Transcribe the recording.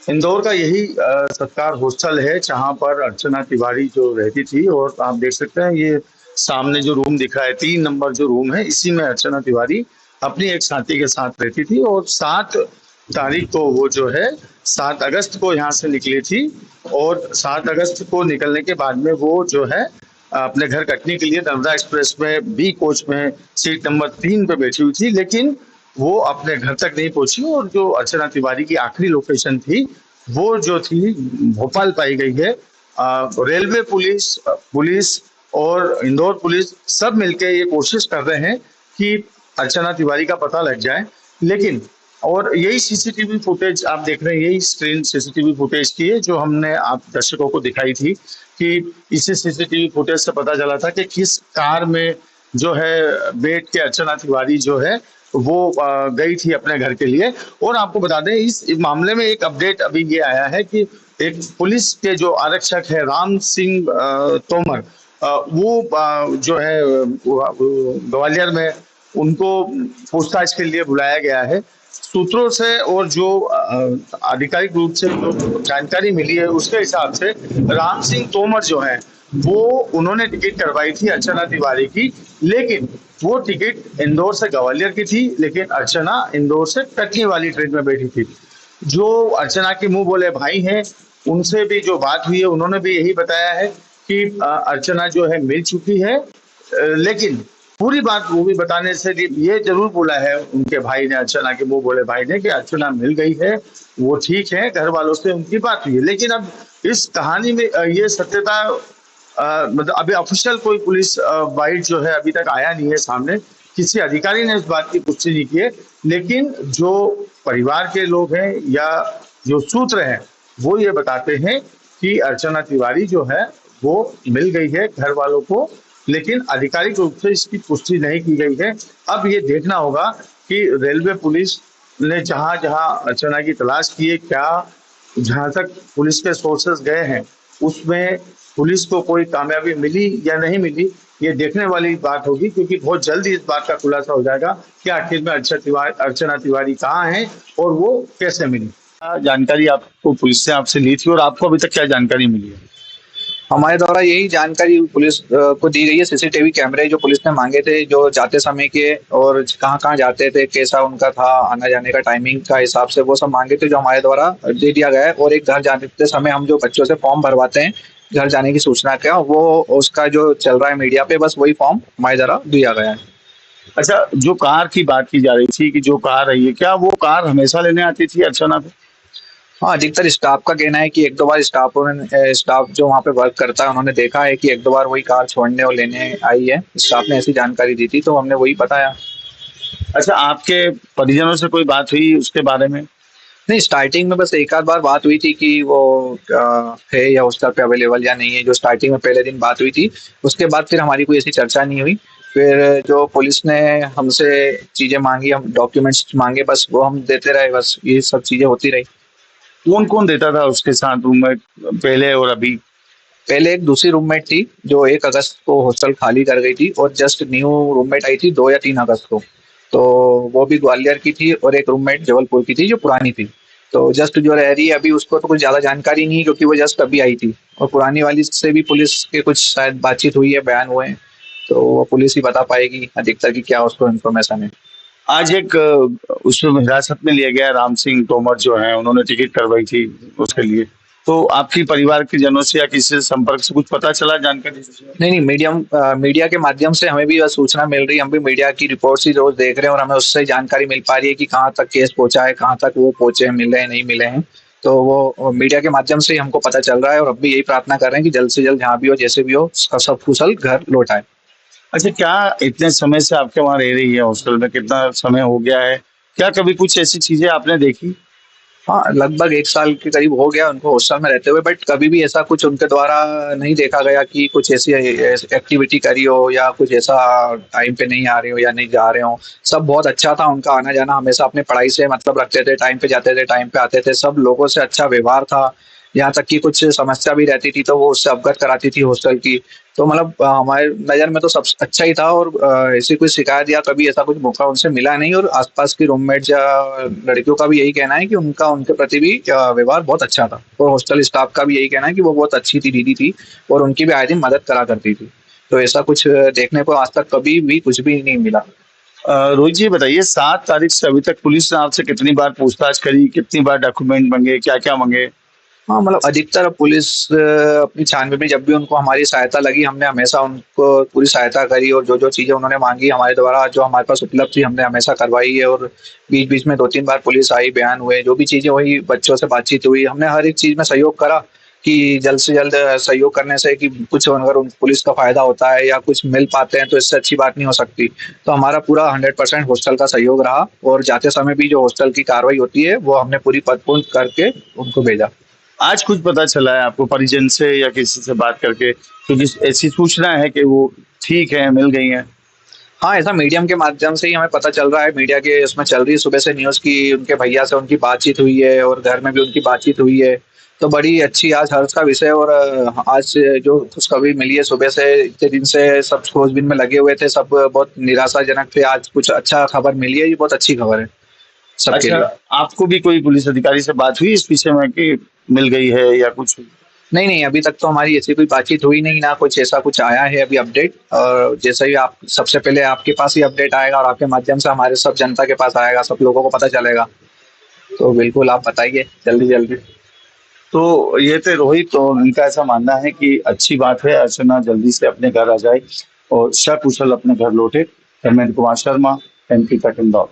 इंदौर का यही सत्कार हॉस्टल है जहाँ पर अर्चना तिवारी जो रहती थी। और आप देख सकते हैं ये सामने जो रूम दिख रहा है, 3 नंबर जो रूम है, इसी में अर्चना तिवारी अपनी एक साथी के साथ रहती थी। और 7 तारीख को वो जो है 7 अगस्त को यहाँ से निकली थी। और 7 अगस्त को निकलने के बाद में वो जो है अपने घर कटनी के लिए नर्मदा एक्सप्रेस में बी कोच में सीट नंबर 3 पे बैठी हुई थी, लेकिन वो अपने घर तक नहीं पहुंची। और जो अर्चना तिवारी की आखिरी लोकेशन थी वो जो थी भोपाल पाई गई है। रेलवे पुलिस, पुलिस और इंदौर पुलिस सब मिलकर ये कोशिश कर रहे हैं कि अर्चना तिवारी का पता लग जाए। लेकिन और यही सीसीटीवी फुटेज आप देख रहे हैं, यही स्क्रीन सीसीटीवी फुटेज की है जो हमने आप दर्शकों को दिखाई थी कि इसी सीसीटीवी फुटेज से पता चला था कि किस कार में जो है बैठ के अर्चना तिवारी जो है वो गई थी अपने घर के लिए। और आपको बता दें इस मामले में एक अपडेट अभी ये आया है कि एक पुलिस के जो आरक्षक है राम सिंह तोमर, वो जो है ग्वालियर में उनको पूछताछ के लिए बुलाया गया है। सूत्रों से और जो आधिकारिक रूप से जो जानकारी मिली है उसके हिसाब से राम सिंह तोमर जो है वो उन्होंने टिकट करवाई थी अर्चना तिवारी की। लेकिन वो टिकट इंदौर से ग्वालियर की थी, लेकिन अर्चना इंदौर से कटनी वाली ट्रेन में बैठी थी। जो अर्चना के मुंह बोले भाई हैं उनसे भी जो बात हुई है उन्होंने भी यही बताया है कि अर्चना जो है मिल चुकी है। लेकिन पूरी बात वो भी बताने से ये जरूर बोला है उनके भाई ने, अर्चना के मुंह बोले भाई ने, कि अर्चना मिल गई है, वो ठीक है, घर वालों से उनकी बात हुई है। लेकिन अब इस कहानी में ये सत्यता मतलब अभी ऑफिशियल कोई पुलिस वाइड जो है अभी तक आया नहीं है सामने, किसी अधिकारी ने इस बात की पुष्टि नहीं की है। लेकिन जो परिवार के लोग हैं या जो सूत्र हैं वो ये बताते हैं कि अर्चना तिवारी जो है वो मिल गई है घर वालों को, लेकिन आधिकारिक रूप से इसकी पुष्टि नहीं की गई है। अब ये देखना होगा कि रेलवे पुलिस ने जहां जहां अर्चना की तलाश की है, क्या जहां तक पुलिस के सोर्सेस गए हैं उसमें पुलिस को कोई कामयाबी मिली या नहीं मिली, ये देखने वाली बात होगी। क्योंकि बहुत जल्दी इस बात का खुलासा हो जाएगा कि आखिर में अर्चना तिवारी कहाँ है और वो कैसे मिली। क्या जानकारी आपको पुलिस ने आपसे ली थी और आपको अभी तक क्या जानकारी मिली है? हमारे द्वारा यही जानकारी पुलिस को दी गई है। सीसीटीवी कैमरे जो पुलिस ने मांगे थे, जो जाते समय के और कहाँ कहाँ जाते थे, कैसा उनका था आना जाने का टाइमिंग का हिसाब से, वो सब मांगे थे, जो हमारे द्वारा दे दिया गया है। और एक घर जाते समय हम जो बच्चों से फॉर्म भरवाते हैं घर जाने की सूचना का, वो उसका जो चल रहा है मीडिया पे, बस वही फॉर्म हमारे द्वारा दिया गया है। अच्छा, जो कार की बात की जा रही थी कि जो कार है ये, क्या वो कार हमेशा लेने आती थी अर्चना को? हाँ, अधिकतर स्टाफ का कहना है कि एक दो बार स्टाफ जो वहाँ पे वर्क करता है उन्होंने देखा है कि एक दो बार वही कार छोड़ने और लेने आई है। स्टाफ ने ऐसी जानकारी दी थी तो हमने वही बताया। अच्छा, आपके परिजनों से कोई बात हुई उसके बारे में? नहीं, स्टार्टिंग में बस एक आध बार बात हुई थी कि वो है या हॉस्टल पे अवेलेबल या नहीं है, जो स्टार्टिंग में पहले दिन बात हुई थी। उसके बाद फिर हमारी कोई ऐसी चर्चा नहीं हुई। फिर जो पुलिस ने हमसे चीजें मांगी, हम डॉक्यूमेंट्स मांगे, बस वो हम देते रहे, बस ये सब चीजें होती रही। कौन कौन देता था उसके साथ रूममेट पहले और अभी? पहले एक दूसरी रूममेट थी जो 1 अगस्त को हॉस्टल खाली कर गई थी, और जस्ट न्यू रूममेट आई थी 2 या 3 अगस्त को। तो वो भी ग्वालियर की थी, और एक रूममेट जबलपुर की थी जो पुरानी थी। तो जस्ट जो रह रही है अभी, उसको तो कुछ ज्यादा जानकारी नहीं है क्योंकि वो जस्ट अभी आई थी। और पुरानी वाली से भी पुलिस के कुछ शायद बातचीत हुई है, बयान हुए हैं, तो वो पुलिस ही बता पाएगी अधिकतर की क्या उसको इन्फॉर्मेशन है। आज एक उसमें हिरासत में लिया गया राम सिंह तोमर जो है, उन्होंने टिकट करवाई थी उसके लिए। तो आपकी परिवार के जनों से या किसी से संपर्क से कुछ पता चला, जानकारी? नहीं नहीं, मीडिया के माध्यम से हमें भी यह सूचना मिल रही है। हम भी मीडिया की रिपोर्ट्स ही रोज देख रहे हैं और हमें उससे जानकारी मिल पा रही है कि कहाँ तक केस पहुंचा है, कहाँ तक वो पहुंचे हैं, मिले हैं नहीं मिले हैं। तो वो मीडिया के माध्यम से ही हमको पता चल रहा है, और अब भी यही प्रार्थना कर रहे हैं कि जल्द से जल्द जहाँ भी हो, जैसे भी हो, उसका सब कुशल घर लौट आए। अच्छा, क्या इतने समय से आपके वहाँ रह रही है हॉस्टल में, कितना समय हो गया है, क्या कभी कुछ ऐसी चीजें आपने देखी? हाँ, लगभग 1 साल के करीब हो गया उनको हॉस्टल में रहते हुए, बट कभी भी ऐसा कुछ उनके द्वारा नहीं देखा गया कि कुछ ऐसी एक्टिविटी करी हो या कुछ ऐसा टाइम पे नहीं आ रहे हो या नहीं जा रहे हो। सब बहुत अच्छा था उनका आना जाना, हमेशा अपने पढ़ाई से मतलब रखते थे, टाइम पे जाते थे, टाइम पे आते थे, सब लोगों से अच्छा व्यवहार था। यहाँ तक कि कुछ समस्या भी रहती थी तो वो उससे अवगत कराती थी हॉस्टल की। तो मतलब हमारे नज़र में तो सब अच्छा ही था, और ऐसी कोई शिकायत या कभी ऐसा कुछ मौका उनसे मिला नहीं। और आसपास की रूममेट या लड़कियों का भी यही कहना है कि उनका उनके प्रति भी व्यवहार बहुत अच्छा था, और हॉस्टल स्टाफ का भी यही कहना है कि वो बहुत अच्छी थी दीदी थी, और उनकी भी आए दिन मदद करा करती थी। तो ऐसा कुछ देखने को आज तक कभी भी कुछ भी नहीं मिला। रोहित जी बताइए, 7 तारीख से अभी तक पुलिस ने आपसे कितनी बार पूछताछ करी, कितनी बार डॉक्यूमेंट मांगे, क्या क्या मांगे? हाँ, मतलब अधिकतर पुलिस अपनी छानबीन में जब भी उनको हमारी सहायता लगी, हमने हमेशा उनको पूरी सहायता करी, और जो जो चीज़ें उन्होंने मांगी हमारे द्वारा जो हमारे पास उपलब्ध थी हमने हमेशा करवाई है। और बीच बीच में 2-3 बार पुलिस आई, बयान हुए, जो भी चीज़ें हुई, बच्चों से बातचीत हुई, हमने हर एक चीज़ में सहयोग करा कि जल्द से जल्द सहयोग करने से कि कुछ अगर उन पुलिस का फायदा होता है या कुछ मिल पाते हैं तो इससे अच्छी बात नहीं हो सकती। तो हमारा पूरा 100% हॉस्टल का सहयोग रहा, और जाते समय भी जो हॉस्टल की कार्रवाई होती है वो हमने पूरी पदपूर्ण करके उनको भेजा। आज कुछ पता चला है आपको परिजन से या किसी से बात करके? क्योंकि ऐसी सूचना है कि वो ठीक है, मिल गई हैं। हाँ, ऐसा मीडियम के माध्यम से ही हमें पता चल रहा है, मीडिया के उसमें चल रही है सुबह से न्यूज़ की उनके भैया से उनकी बातचीत हुई है, और घर में भी उनकी बातचीत हुई है। तो बड़ी अच्छी आज हर्ष का विषय, और आज जो खुशखबरी मिली है सुबह से, इतने दिन से सब खोजबीन में लगे हुए थे, सब बहुत निराशाजनक थे, आज कुछ अच्छा खबर मिली है, ये बहुत अच्छी खबर है सबके अच्छा, लिए। आपको भी कोई पुलिस अधिकारी से बात हुई इस विषय में कि मिल गई है या कुछ? नहीं, नहीं, अभी तक तो हमारी ऐसी कोई बातचीत हुई नहीं, ना कुछ ऐसा कुछ आया है अभी अपडेट। और जैसे ही आप सबसे पहले आपके पास ही अपडेट आएगा, और आपके माध्यम से हमारे सब जनता के पास आएगा, सब लोगों को पता चलेगा, तो बिल्कुल आप बताइए जल्दी जल्दी। तो ये थे रोहित, तो उनका ऐसा मानना है कि अच्छी बात है, अर्चना जल्दी से अपने घर आ जाए और सकुशल अपने घर लौटे। हेमंत कुमार शर्मा, MP तक इंदौर।